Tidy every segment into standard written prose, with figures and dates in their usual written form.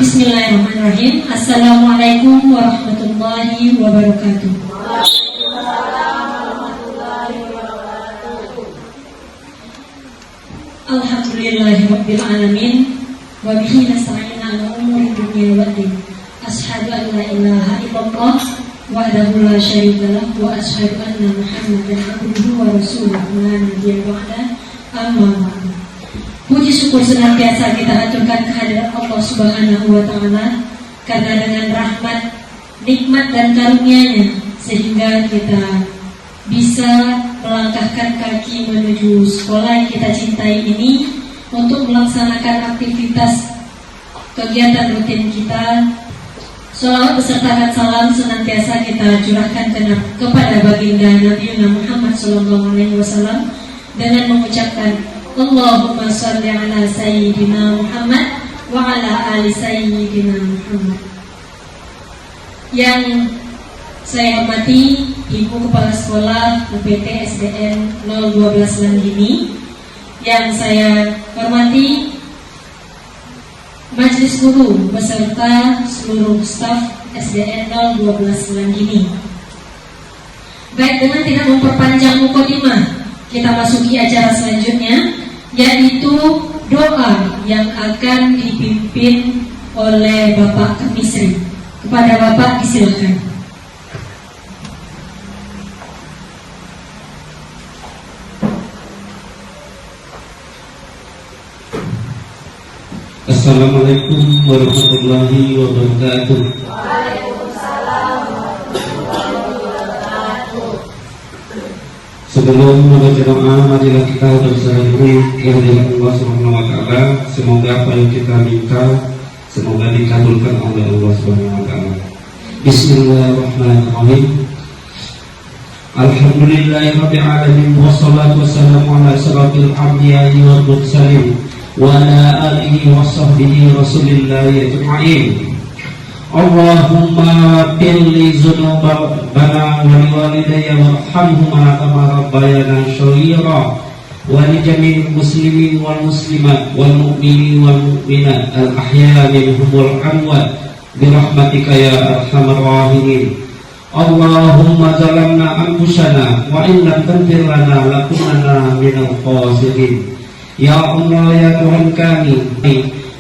Bismillahirrahmanirrahim. Assalamualaikum warahmatullahi wabarakatuh. Alhamdulillahirabbil alamin wa bihi nasta'inu ala umuri dunya waddin. Asyhadu an la ilaha illallah wahdahu la syarika lah wa asyhadu anna Muhammadan abduhu wa rasuluh la nabiyya ba'da. Amma ba'du. Puji syukur senantiasa kita haturkan kehadirat Allah Subhanahu wa taala karena dengan rahmat, nikmat dan karunia-Nya sehingga kita bisa melangkahkan kaki menuju sekolah yang kita cintai ini untuk melaksanakan aktivitas kegiatan rutin kita. Shalawat beserta salam senantiasa kita curahkan kepada baginda Nabi Muhammad SAW dengan mengucapkan Allahumma sholli ala sayyidina Muhammad wa ala ali sayyidina Muhammad. Yang saya hormati Ibu Kepala Sekolah UPT SDN 012 Langgini, yang saya hormati Majelis Guru beserta seluruh staf SDN 012 Langgini. Baik, dengan tidak memperpanjang mukadimah, kita masuki acara selanjutnya, yaitu doa yang akan dipimpin oleh Bapak Kemisri. Kepada Bapak disilakan. Assalamualaikum warahmatullahi wabarakatuh. Sebelum membaca doa, marilah kita bersama diri kehadiran Allah Subhanahu wa taala. Semoga apa yang kita minta semoga dikabulkan oleh Allah Subhanahu wa taala. Bismillahirrahmanirrahim. Alhamdulillahirabbil alamin wassalatu wassalamu ala asyrafil anbiya'i wal mursalin wa ala alihi washabbihi rasulillahi ajma'in. Allahumma pilli dzunubana wa liwalidayya warhamhuma kama rabbayana shaghira wa li jami'il muslimin wal muslimat wal mu'minin wal mu'minat al ahya minhum wal amwat bi rahmatika ya arhamar rahimin. Allahumma zalamna anfusana wa in lam taghfir lana lakunanna minal khasirin. Ya Allah, ya Tuhan kami,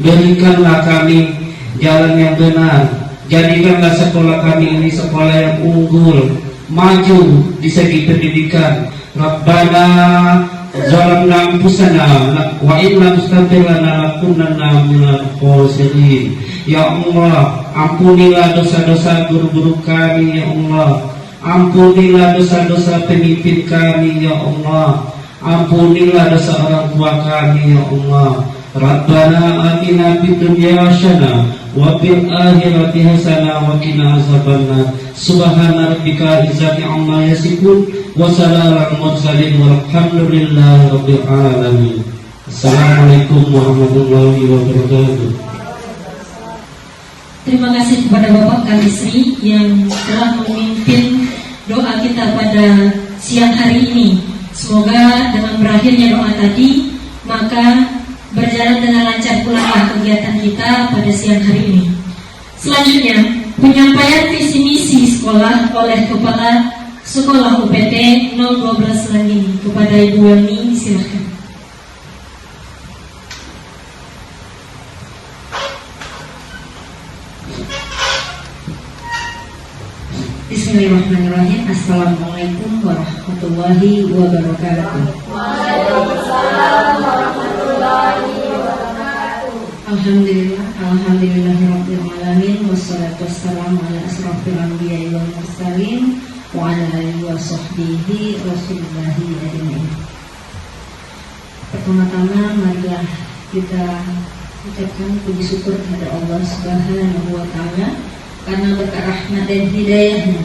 berikanlah kami jalan yang benar. Jadikanlah sekolah kami ini sekolah yang unggul, maju di segi pendidikan. Rabbana zalamna anfusana wa in lam taghfir lana lakunanna minal khasirin. Ya Allah, ampunilah dosa-dosa guru-guru kami, ya Allah. Ampunilah dosa-dosa pemimpin kami, ya Allah. Ampunilah dosa orang tua kami, ya Allah. Rabbana atina fid dunya hasanah wa fil akhirati hasanah wa qina azabannar. Subhana rabbika izzati amma yasifun wa salamun alal mursalin walhamdulillahi rabbil alamin. Assalamualaikum warahmatullahi wabarakatuh. Terima kasih kepada Bapak Kamisri yang telah memimpin doa kita pada siang hari ini. Semoga dengan berakhirnya doa tadi, maka berjalan dengan lancar pula kegiatan kita pada siang hari ini. Selanjutnya, penyampaian visi misi sekolah oleh Kepala Sekolah UPT 012 Langgini. Kepada Ibu Wani, silakan. Bismillahirrahmanirrahim. Assalamualaikum warahmatullahi wabarakatuh. Waalaikumsalam warahmatullahi wabarakatuh. Alhamdulillahirabbil alamin wassalatu wassalamu ala asyrafil anbiya'i wal mursalin wa ala alihi washabbihi rasulillahi ajma'in. Pertama-tama marilah kita ucapkan puji syukur kepada Allah Subhanahu wa taala karena berkat rahmat dan hidayahnya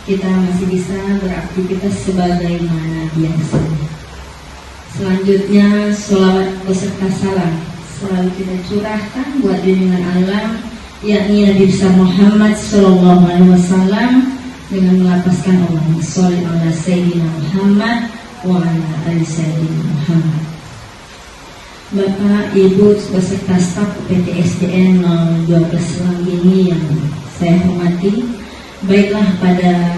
kita masih bisa beraktivitas sebagaimana biasanya. Selanjutnya, sholawat beserta salam selalu kita curahkan buat junjungan Allah, yakni Nabi besar Muhammad SAW, dengan melapaskan Allahumma sholli ala sayyidina Muhammad wa ala ali sayyidina Muhammad. Bapak, Ibu, beserta staf UPT SDN 012 Langgini yang saya hormati, baiklah pada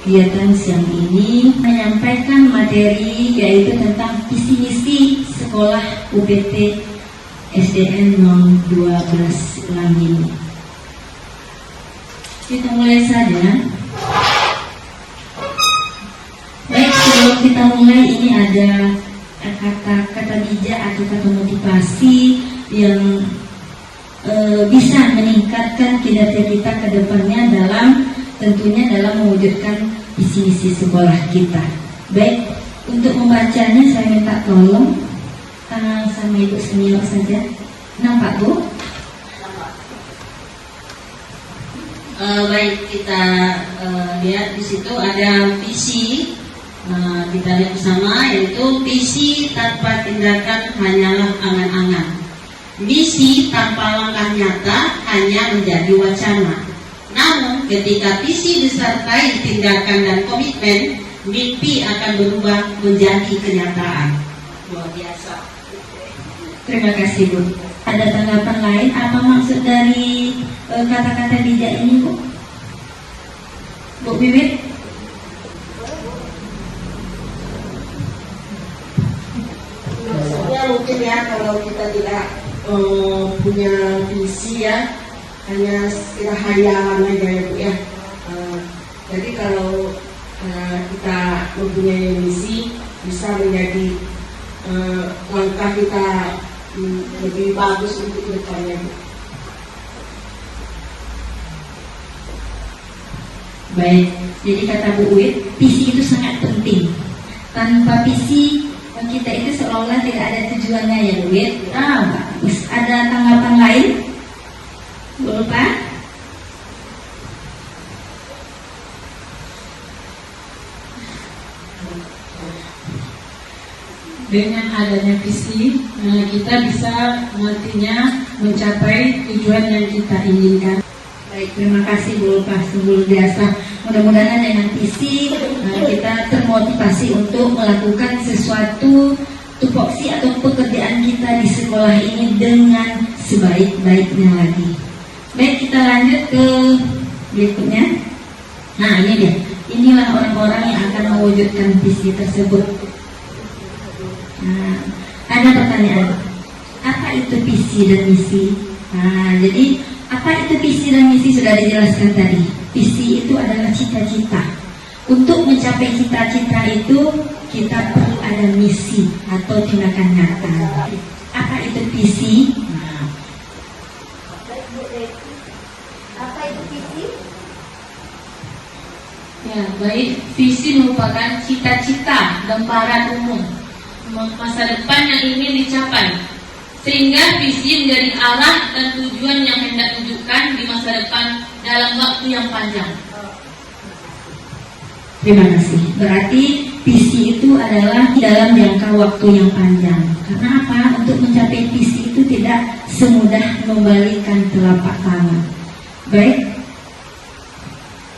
kegiatan siang ini menyampaikan materi yaitu tentang visi misi sekolah UPT SDN 012 Langgini. Kita mulai saja. Baik, sebelum kita mulai ini ada kata bijak atau kata motivasi yang bisa meningkatkan kinerja kita ke depannya tentunya dalam mewujudkan visi misi sekolah kita. Baik, untuk membacanya saya minta tolong sama Ibu senior saja. Nampak, Bu? Baik, kita lihat di situ ada visi. Kita lihat bersama, yaitu visi tanpa tindakan hanyalah angan-angan, misi tanpa langkah nyata hanya menjadi wacana. Namun ketika visi disertai tindakan dan komitmen, mimpi akan berubah menjadi kenyataan. Luar biasa. Terima kasih, Bu. Ada tanggapan lain? Apa maksud dari kata-kata bijak ini, Bu? Bu Bibit? Mungkin ya, kalau kita tidak punya visi ya, hanya sekedar hayalan aja ya Bu ya. Jadi kalau kita mempunyai misi, bisa menjadi langkah kita lebih bagus untuk kedepannya Bu. Baik, jadi kata Bu Wit, visi itu sangat penting. Tanpa visi kita itu seolah-olah tidak ada tujuannya ya Bu Wit. Bagus. Ada tanggapan lain? Bu Lupa? Dengan adanya visi, kita bisa nantinya mencapai tujuan yang kita inginkan. Baik, terima kasih Bu Lupa, sungguh biasa. Mudah-mudahan dengan visi kita termotivasi untuk melakukan sesuatu tupoksi atau pekerjaan kita di sekolah ini dengan sebaik-baiknya lagi. Baik, kita lanjut ke berikutnya. Nah, ini dia. Inilah orang-orang yang akan mewujudkan visi tersebut. Nah, ada pertanyaan. Apa itu visi dan misi? Nah, jadi apa itu visi dan misi sudah dijelaskan tadi. Visi itu adalah cita-cita. Untuk mencapai cita-cita itu kita perlu ada misi atau tindakan nyata. Apa itu visi? Apa itu visi? Ya, baik. Visi merupakan cita-cita gambaran umum masa depan yang ingin dicapai, sehingga visi menjadi arah dan tujuan yang hendak tunjukkan di masa depan dalam waktu yang panjang. Terima kasih. Berarti visi itu adalah dalam jangka waktu yang panjang. Karena apa? Untuk mencapai visi itu tidak semudah membalikan telapak tangan. Baik.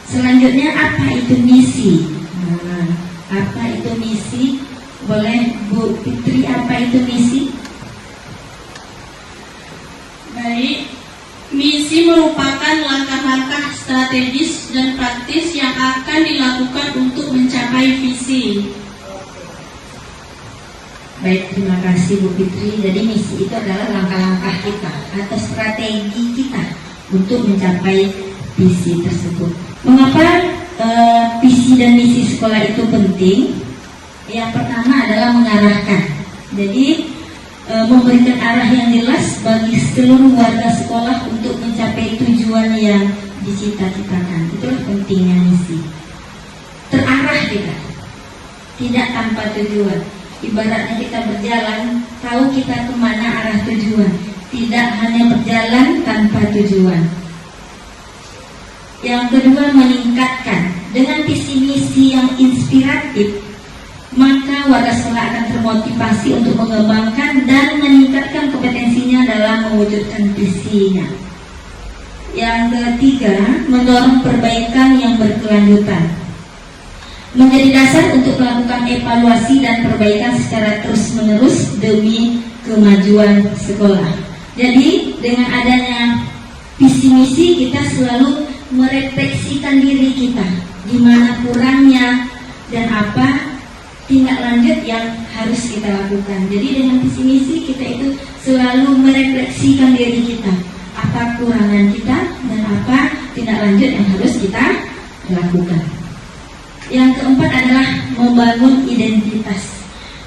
Selanjutnya, apa itu misi? Nah, apa itu misi? Boleh Bu Fitri, apa itu misi? Baik, misi merupakan langkah-langkah strategis dan praktis yang akan dilakukan untuk mencapai visi. Baik, terima kasih Bu Fitri. Jadi misi itu adalah langkah-langkah kita atau strategi kita untuk mencapai visi tersebut. Mengapa visi dan misi sekolah itu penting? Yang pertama adalah mengarahkan. Jadi memberikan arah yang jelas bagi seluruh warga sekolah untuk mencapai tujuan yang dicita-citakan. Itulah pentingnya misi. Terarah kita, tidak tanpa tujuan. Ibaratnya kita berjalan, tahu kita kemana arah tujuan, tidak hanya berjalan tanpa tujuan. Yang kedua, meningkatkan. Dengan visi misi yang inspiratif, maka warga sekolah akan termotivasi untuk mengembangkan dan meningkatkan kompetensinya dalam mewujudkan visinya. Yang ketiga, mendorong perbaikan yang berkelanjutan, menjadi dasar untuk melakukan evaluasi dan perbaikan secara terus-menerus demi kemajuan sekolah. Jadi dengan adanya visi misi kita selalu merefleksikan diri kita, di mana kurangnya dan apa tindak lanjut yang harus kita lakukan. Jadi dengan visi misi kita itu selalu merefleksikan diri kita, apa kurangan kita dan apa tindak lanjut yang harus kita lakukan. Yang keempat adalah membangun identitas.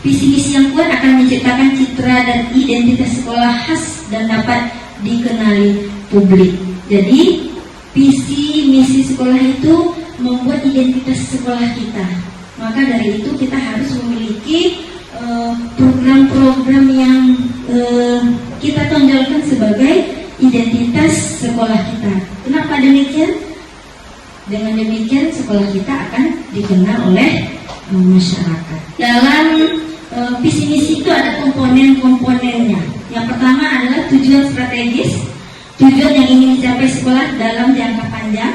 Visi misi yang kuat akan menciptakan citra dan identitas sekolah khas dan dapat dikenali publik. Jadi visi misi sekolah itu membuat identitas sekolah kita. Maka dari itu kita harus memiliki program-program yang kita tonjolkan sebagai identitas sekolah kita. Kenapa demikian? Dengan demikian sekolah kita akan dikenal oleh masyarakat. Dalam visi misi itu ada komponen-komponennya. Yang pertama adalah tujuan strategis, tujuan yang ingin dicapai sekolah dalam jangka panjang.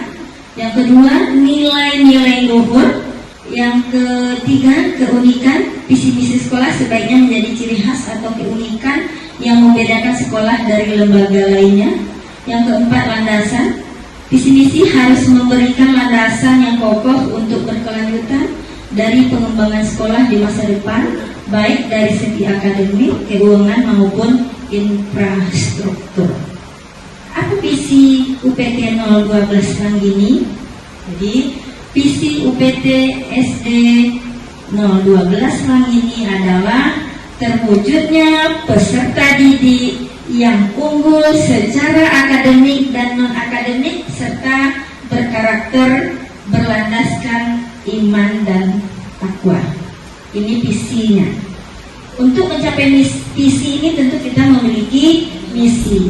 Yang kedua, nilai-nilai luhur. Yang ketiga, keunikan. Visi misi sekolah sebaiknya menjadi ciri khas atau keunikan yang membedakan sekolah dari lembaga lainnya. Yang keempat, landasan. Visi misi harus memberikan landasan yang kokoh untuk berkelanjutan dari pengembangan sekolah di masa depan, baik dari segi akademik, keuangan maupun infrastruktur. Apa visi UPT 012 Langgini? Jadi visi UPT SD 012 Langgini adalah terwujudnya peserta didik yang unggul secara akademik dan non-akademik serta berkarakter berlandaskan iman dan takwa. Ini visinya. Untuk mencapai visi ini tentu kita memiliki misi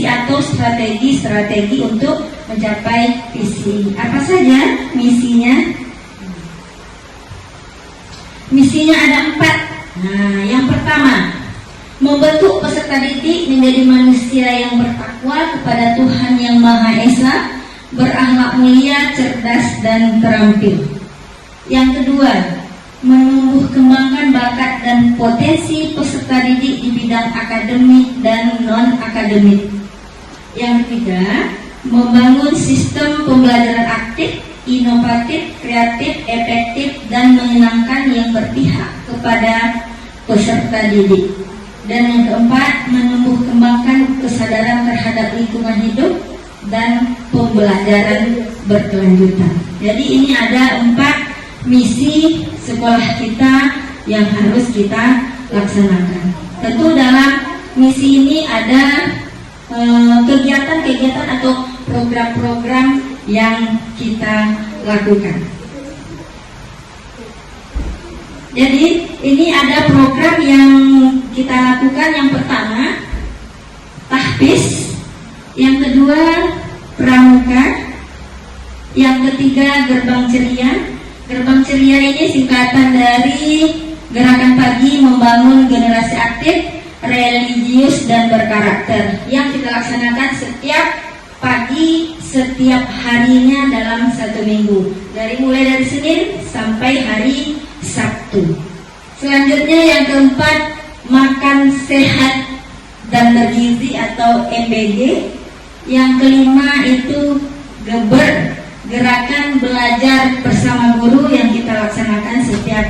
atau strategi untuk mencapai visi. Apa saja misinya? Misinya ada 4. Nah, yang pertama, membentuk peserta didik menjadi manusia yang bertakwa kepada Tuhan Yang Maha Esa, berakhlak mulia, cerdas, dan terampil. Yang kedua, menumbuh kembangkan bakat dan potensi peserta didik di bidang akademik dan non-akademik. Yang ketiga, membangun sistem pembelajaran aktif, inovatif, kreatif, efektif, dan menyenangkan yang berpihak kepada peserta didik. Dan yang keempat, menumbuh kembangkan kesadaran terhadap lingkungan hidup dan pembelajaran berkelanjutan. Jadi ini ada 4 misi sekolah kita yang harus kita laksanakan. Tentu dalam misi ini ada kegiatan-kegiatan atau program-program yang kita lakukan. Jadi ini ada program yang kita lakukan. Yang pertama, tahfiz. Yang kedua, pramuka. Yang ketiga, gerbang ceria. Gerbang ceria ini singkatan dari Gerakan Pagi Membangun Generasi Aktif, Religius, dan Berkarakter, yang kita laksanakan setiap pagi, setiap harinya dalam 1 minggu, mulai dari Senin sampai hari Sabtu. Selanjutnya yang keempat, makan sehat dan bergizi atau MBG. Yang kelima itu Geber, gerakan belajar bersama guru, yang kita laksanakan setiap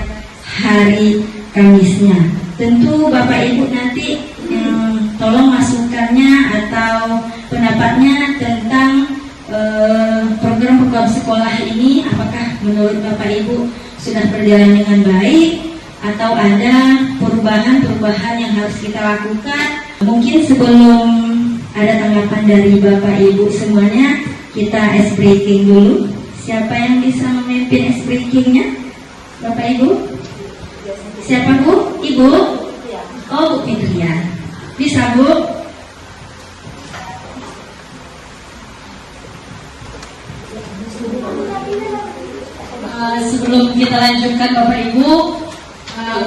hari Kamisnya. Tentu Bapak Ibu nanti tolong masukannya atau pendapatnya tentang program-program sekolah ini, apakah menurut Bapak Ibu sudah berjalan dengan baik atau ada perubahan-perubahan yang harus kita lakukan. Mungkin sebelum ada tanggapan dari Bapak Ibu semuanya, kita ice breaking dulu. Siapa yang bisa memimpin ice breakingnya? Bapak Ibu? Siapa Bu? Ibu? Oh, Bu Fitria. Bisa Bu? Sebelum kita lanjutkan Bapak Ibu,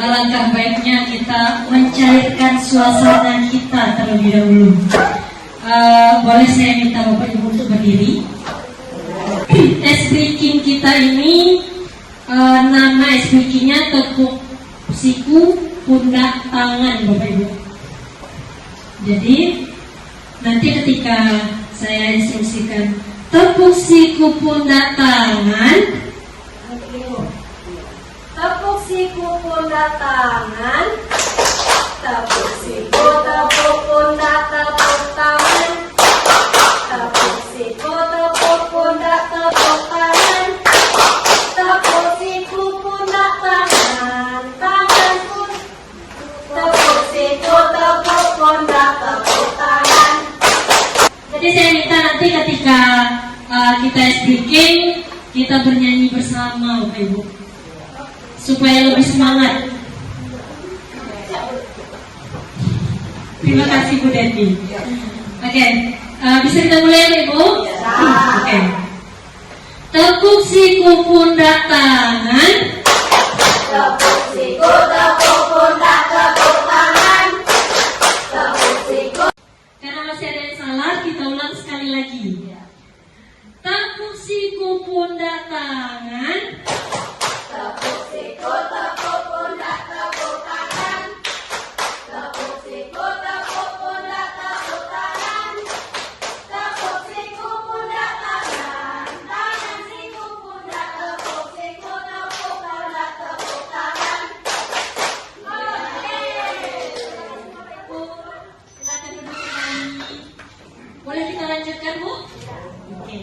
alangkah baiknya kita mencairkan suasana kita terlebih dahulu. Boleh saya minta Bapak Ibu untuk berdiri. Ice breaking kita ini nama ice breakingnya tekuk siku pundak tangan Bapak Ibu. Jadi nanti ketika saya instruksikan tepuk siku pundak tangan, Tepuk siku pundak tangan. Tepuk siku, tepuk pundak, tepuk tangan. Tepuk siku, tepuk pundak, tepuk tangan. Tepuk siku, pundak, tangan. Tangan pun. Tepuk siku, tepuk pundak, tepuk tangan. jadi saya minta nanti ketika kita speaking, kita bernyanyi bersama Bapak Ibu supaya lebih semangat. Terima kasih Bu Devi. Oke, bisa kita mulai Ibu? Oke. Tepuk siku pundak tangan. Tepuk siku, tepuk pundak, tepuk tangan. Tepuk siku. Karena masih ada yang salah, kita ulang sekali lagi. Tepuk siku pundak tangan. Tepuk siku, tepuk pundak, tepuk tangan. Tepuk siku, tepuk pundak, tepuk tangan. Tepuk siku, pundak, tangan. Tangan siku, pundak, tepuk siku, tepuk pundak, tepuk tangan. Silakan duduk kembali. Boleh kita lanjutkan Bu? Oke.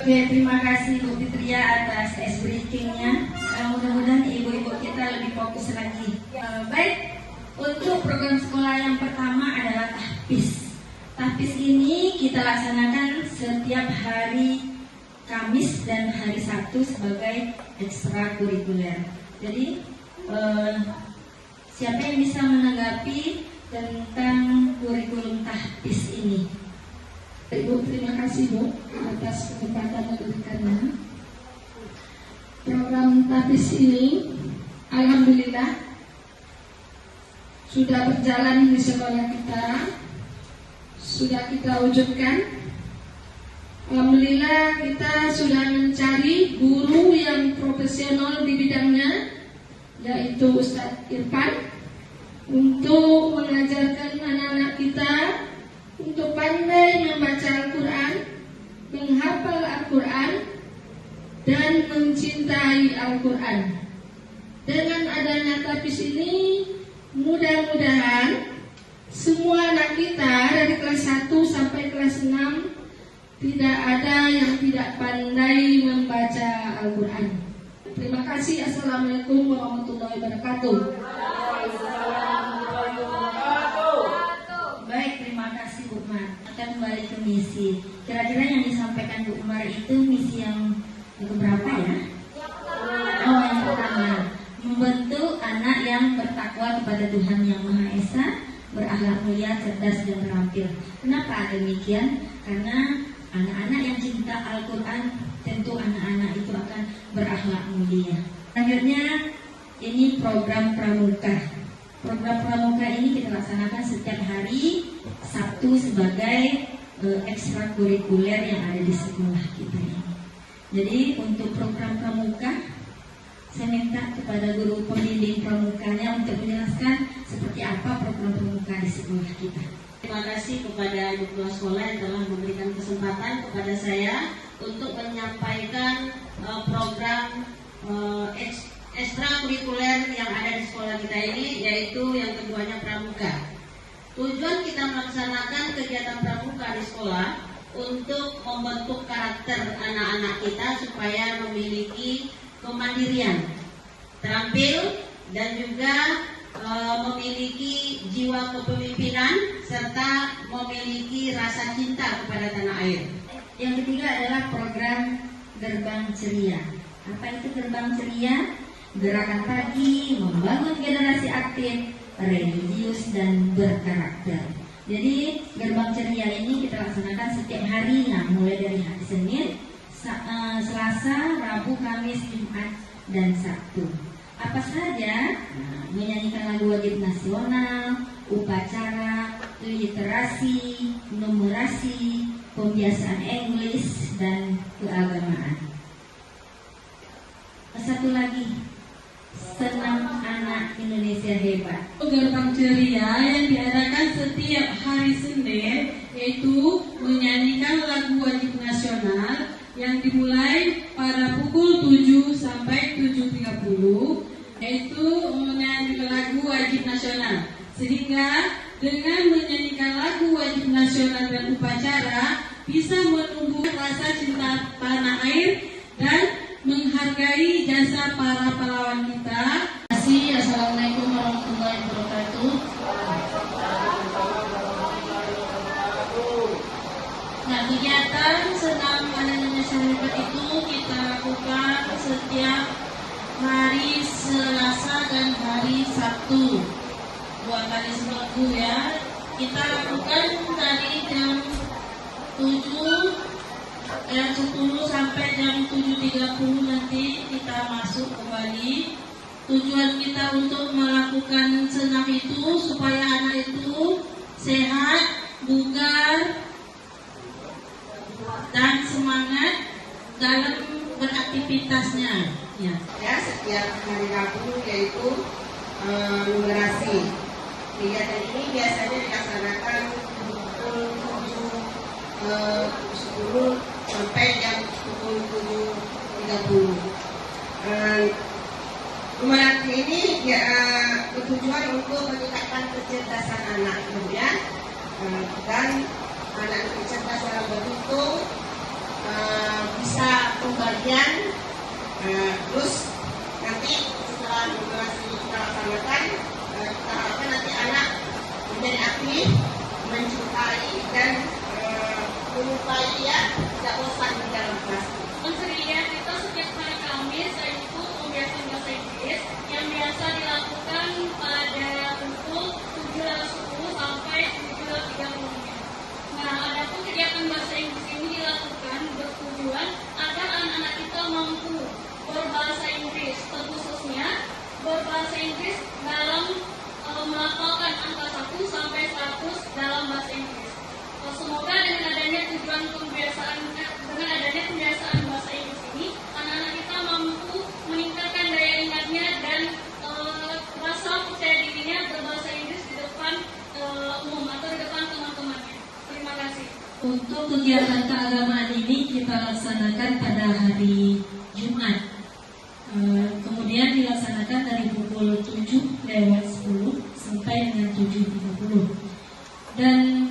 Oke, terima kasih Bu Fitria atas ice breaking-nya. Mudah-mudahan ibu-ibu kita lebih fokus lagi. Baik, untuk program sekolah yang pertama adalah tahfiz. Tahfiz ini kita laksanakan setiap hari Kamis dan hari Sabtu sebagai ekstrakurikuler. Jadi, siapa yang bisa menanggapi tentang kurikulum tahfiz ini? Ibu, terima kasih Bu atas kesempatan yang diberikannya. Program tahfiz ini alhamdulillah sudah berjalan di sekolah kita, sudah kita wujudkan. Alhamdulillah kita sudah mencari guru yang profesional di bidangnya, yaitu Ustadz Irfan, untuk mengajarkan anak-anak kita untuk pandai membaca Al-Quran, menghafal Al-Quran, dan mencintai Al-Quran. Dengan adanya tahfiz ini, mudah-mudahan semua anak kita dari kelas 1 sampai kelas 6 tidak ada yang tidak pandai membaca Al-Quran. Terima kasih. Assalamualaikum warahmatullahi wabarakatuh. Baik, terima kasih Bu Umar. Akan kembali ke misi. Kira-kira yang disampaikan Bu Umar itu misi yang keberapa ya? Oh, yang pertama, membentuk anak yang bertakwa kepada Tuhan Yang Maha Esa, berakhlak mulia, cerdas dan terampil. Kenapa demikian? Karena anak-anak yang cinta Al-Quran, tentu anak-anak itu akan berakhlak mulia. Selanjutnya, ini program pramuka. Program pramuka ini kita laksanakan setiap hari Sabtu sebagai ekstrakurikuler yang ada di sekolah kita ini. Jadi untuk program pramuka, saya minta kepada guru pembimbing pramukanya untuk menjelaskan seperti apa program pramuka di sekolah kita. Terima kasih kepada Ibu Kepala Sekolah yang telah memberikan kesempatan kepada saya untuk menyampaikan program ekstrakurikuler yang ada di sekolah kita ini, yaitu yang keduanya pramuka. Tujuan kita melaksanakan kegiatan pramuka di sekolah untuk membentuk karakter anak-anak kita supaya memiliki kemandirian, terampil, dan juga memiliki jiwa kepemimpinan serta memiliki rasa cinta kepada tanah air. Yang ketiga adalah program Gerbang Ceria. Apa itu Gerbang Ceria? Gerakan pagi, membangun generasi aktif, religius dan berkarakter. Jadi Gerbang Ceria ini kita laksanakan setiap hari, mulai dari hari Senin, Selasa, Rabu, Kamis, Jumat, dan Sabtu. Apa saja? Menyanyikan lagu wajib nasional, upacara, literasi, numerasi, pembiasaan Inggris, dan keagamaan. Satu lagi, senam anak anak Indonesia hebat. Gerbang ceria yang diadakan setiap hari Senin yaitu menyanyikan lagu wajib nasional yang dimulai pada pukul 7 sampai 7.30 yaitu menyanyikan lagu wajib nasional. Sehingga dengan menyanyikan lagu wajib nasional dan upacara bisa menumbuh rasa cinta tanah air dan menghargai jasa para pahlawan kita. Assalamualaikum warahmatullahi wabarakatuh. Nah, kegiatan senam anak Indonesia hebat itu kita lakukan setiap hari Selasa dan hari Sabtu. 2 kali seminggu ya. Kita lakukan dari jam 10 sampai jam 7.30 nanti kita masuk kembali. Tujuan kita untuk melakukan senam itu supaya anak itu sehat, bugar, dan semangat dalam beraktivitasnya. Ya. Ya, setiap hari Rabu yaitu numerasi. Kegiatan ini biasanya dilaksanakan pukul 10 sampai jam pukul 7.30. Numerasi ini ya, bertujuan untuk meningkatkan kecerdasan anak, kemudian dan anak yang cerdas dalam berhitung, bisa pembagian, terus nanti setelah numerasi kita laksanakan, kita harapkan nanti anak menjadi aktif, mencintai dan menyukai dia tidak bosan di dalam kelas. Penceriaan kita setiap hari Kamis yaitu pembiasaan bahasa Inggris yang biasa dilakukan pada pukul 7.10 sampai 7.30. Nah, adapun kegiatan bahasa Inggris ini dilakukan bertujuan agar anak-anak kita mampu berbahasa Inggris, terkhususnya berbahasa Inggris dalam melafalkan angka 1 sampai 100 dalam bahasa Inggris. Semoga dengan adanya pembiasaan bahasa Inggris ini, anak-anak kita mampu meningkatkan daya ingatnya dan rasa percaya dirinya berbahasa Inggris di depan umum atau di depan teman-temannya. Terima kasih. Untuk kegiatan keagamaan ini kita laksanakan pada hari Jumat. Kemudian dilaksanakan dari pukul 7:10 sampai dengan 7.30. Dan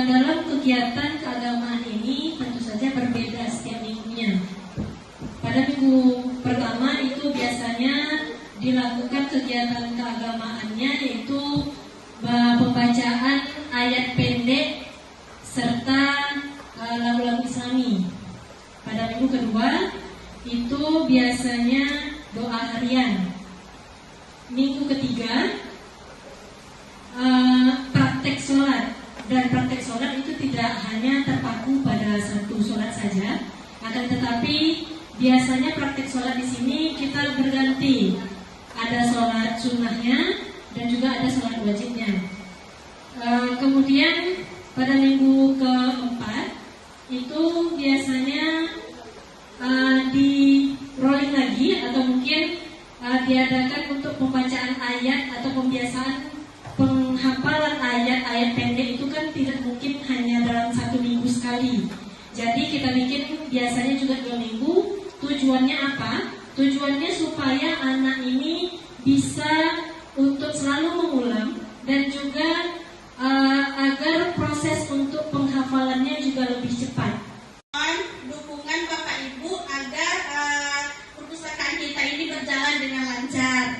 dalam kegiatan keagamaan ini tentu saja berbeda setiap minggunya. Pada minggu pertama itu biasanya dilakukan kegiatan keagamaannya yaitu pembacaan ayat pendek serta lagu-lagu Islami. Pada minggu kedua itu biasanya doa harian. Minggu ketiga praktek sholat. Dan praktek sholat itu tidak hanya terpaku pada satu sholat saja, akan tetapi biasanya praktek sholat di sini kita berganti. Ada sholat sunnahnya dan juga ada sholat wajibnya. Kemudian pada minggu keempat itu biasanya di rolling lagi atau mungkin diadakan untuk pembacaan ayat atau pembiasaan penghafalan ayat-ayat pendek itu kan tidak mungkin hanya dalam 1 minggu sekali. Jadi kita bikin biasanya juga 2 minggu. Tujuannya apa? Tujuannya supaya anak ini bisa untuk selalu mengulang dan juga agar proses untuk penghafalannya juga lebih cepat. Dukungan Bapak Ibu agar perpustakaan kita ini berjalan dengan lancar.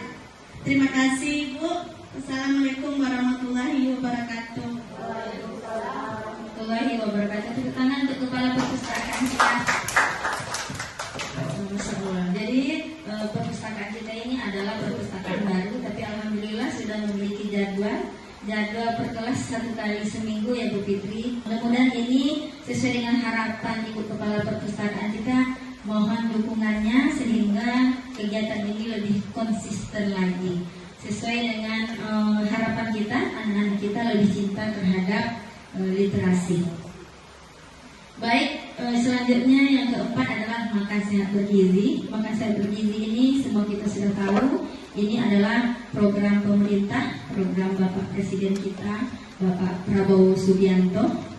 Terima kasih Bu. Assalamualaikum warahmatullahi wabarakatuh. Warahmatullahi wabarakatuh. Tepuk tangan untuk kepala perpustakaan kita. Jadi perpustakaan kita ini adalah perpustakaan baru, tapi alhamdulillah sudah memiliki jadwal per kelas 1 kali seminggu ya Bu Fitri. Mudah-mudahan ini sesuai dengan harapan Ibu Kepala Perpustakaan kita. Mohon dukungannya sehingga kegiatan ini lebih konsisten lagi. Sesuai dengan harapan kita, anak-anak kita lebih cinta terhadap literasi. Baik, selanjutnya yang keempat adalah makan sehat bergizi. Makan sehat bergizi ini semua kita sudah tahu, Ini adalah program pemerintah, program Bapak Presiden kita, Bapak Prabowo Subianto.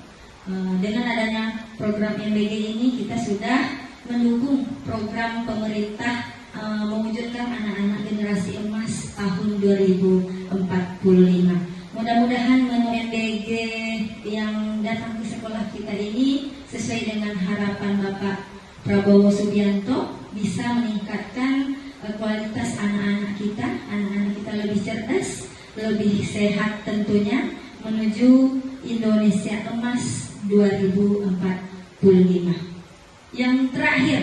Dengan adanya program MBG ini kita sudah mendukung program pemerintah mewujudkan anak-anak generasi emas tahun 2045. Mudah-mudahan menu MBG yang datang ke sekolah kita ini sesuai dengan harapan Bapak Prabowo Subianto bisa meningkatkan kualitas anak-anak kita lebih cerdas, lebih sehat tentunya menuju Indonesia Emas 2045. Yang terakhir,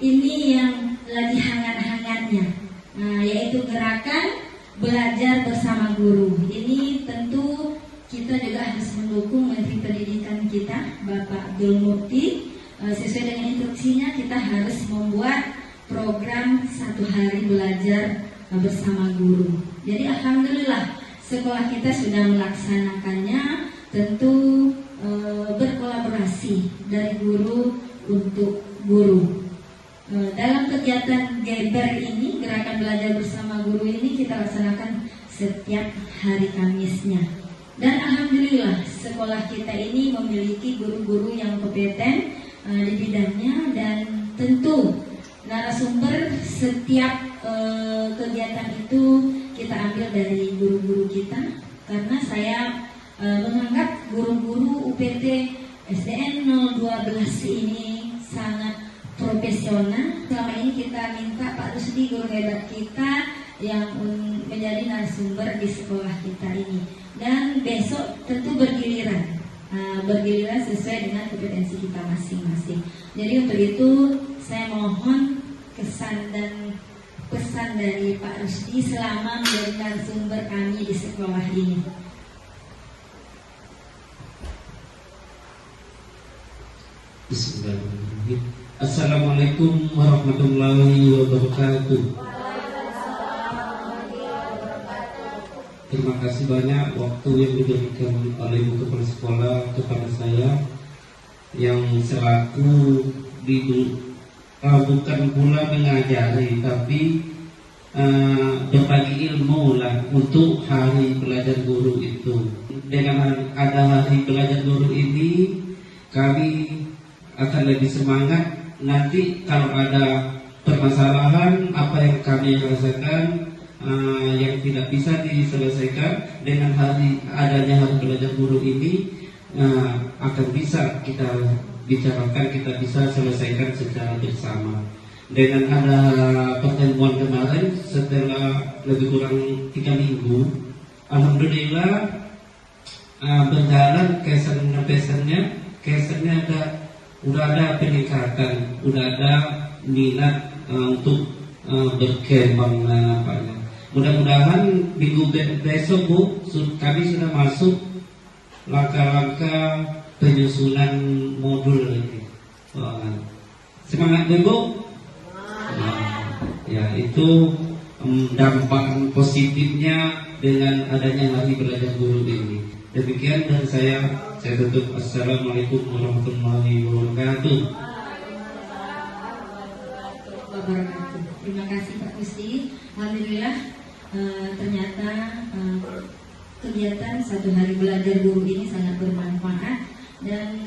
ini yang lagi hangat-hangatnya, yaitu gerakan belajar bersama guru. Ini tentu kita juga harus mendukung Menteri Pendidikan kita, Bapak Abdul Mukti. Sesuai dengan instruksinya kita harus membuat program 1 hari belajar bersama guru. Jadi alhamdulillah sekolah kita sudah melaksanakannya, tentu berkolaborasi dari guru untuk guru. Dalam kegiatan GBER ini, gerakan belajar bersama guru ini kita laksanakan setiap hari Kamisnya. Dan alhamdulillah sekolah kita ini memiliki guru-guru yang kompeten di bidangnya, dan tentu narasumber setiap kegiatan itu kita ambil dari guru-guru kita, karena saya menganggap guru-guru UPT SDN 012 ini sangat profesional. Selama ini kita minta Pak Rusdi, guru hebat kita, yang menjadi narasumber di sekolah kita ini. Dan besok tentu bergiliran sesuai dengan kompetensi kita masing-masing. Jadi untuk itu saya mohon kesan dan pesan dari Pak Rusdi selama menjadi narasumber kami di sekolah ini. Bismillahirrahmanirrahim. Assalamualaikum warahmatullahi wabarakatuh. Terima kasih banyak waktu yang diberikan oleh Ibu Kepala Sekolah kepada saya yang selaku bukan pula mengajari, tapi berbagi ilmu lah untuk hari belajar guru itu. Dengan ada hari belajar guru ini, kami akan lebih semangat. Nanti kalau ada permasalahan apa yang kami rasakan yang tidak bisa diselesaikan dengan adanya hari belajar guru ini, akan bisa kita bicarakan, kita bisa selesaikan secara bersama. Dengan ada pertemuan kemarin setelah lebih kurang 3 minggu, alhamdulillah berjalan kesannya udah ada peningkatan, udah ada minat untuk berkembang apanya. Mudah-mudahan minggu besok Bu, kami sudah masuk langkah-langkah penyusunan modul ini. Semangat Bu. Ya, itu dampak positifnya dengan adanya hari belajar guru ini. Demikian dari saya tutup. Assalamualaikum warahmatullahi wabarakatuh. Terima kasih Pak Rusdi. Alhamdulillah ternyata kegiatan 1 hari belajar guru ini sangat bermanfaat, dan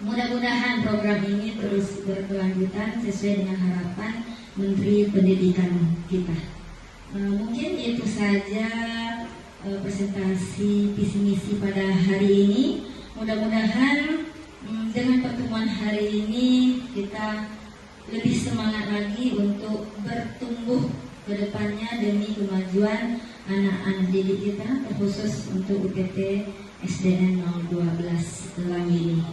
mudah-mudahan program ini terus berkelanjutan sesuai dengan harapan Menteri Pendidikan kita. Mungkin itu saja presentasi visi misi pada hari ini. Mudah-mudahan dengan pertemuan hari ini kita lebih semangat lagi untuk bertumbuh ke depannya demi kemajuan anak-anak didik kita, terkhusus untuk UPT SDN 012 Telang ini.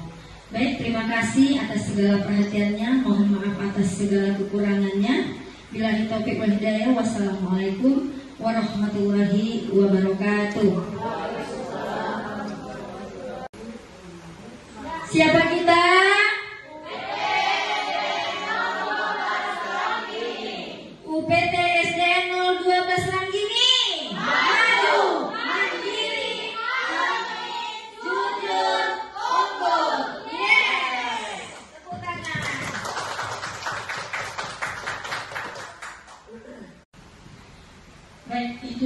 Baik, terima kasih atas segala perhatiannya. Mohon maaf atas segala kekurangannya. Billahi taufiq wal hidayah. Wassalamualaikum warahmatullahi wabarakatuh. Siapa kita? UPT SDN 012 Langgini. Maju, mandiri, jujur, unggul. Yes. Tepuk tangan.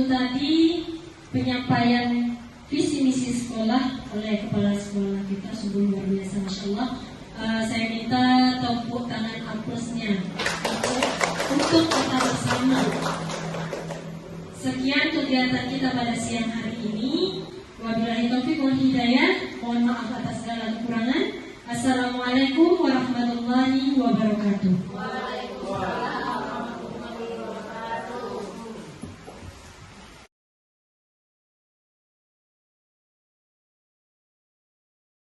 tadi penyampaian visi misi sekolah oleh kepala sekolah kita, sungguh luar biasa, masya Allah. Saya minta tepuk tangan aplausnya untuk kita bersama. Sekian kegiatan kita pada siang hari ini. Wabillahi taufiq wal hidayah. Mohon maaf atas segala kekurangan. Assalamualaikum warahmatullahi wabarakatuh.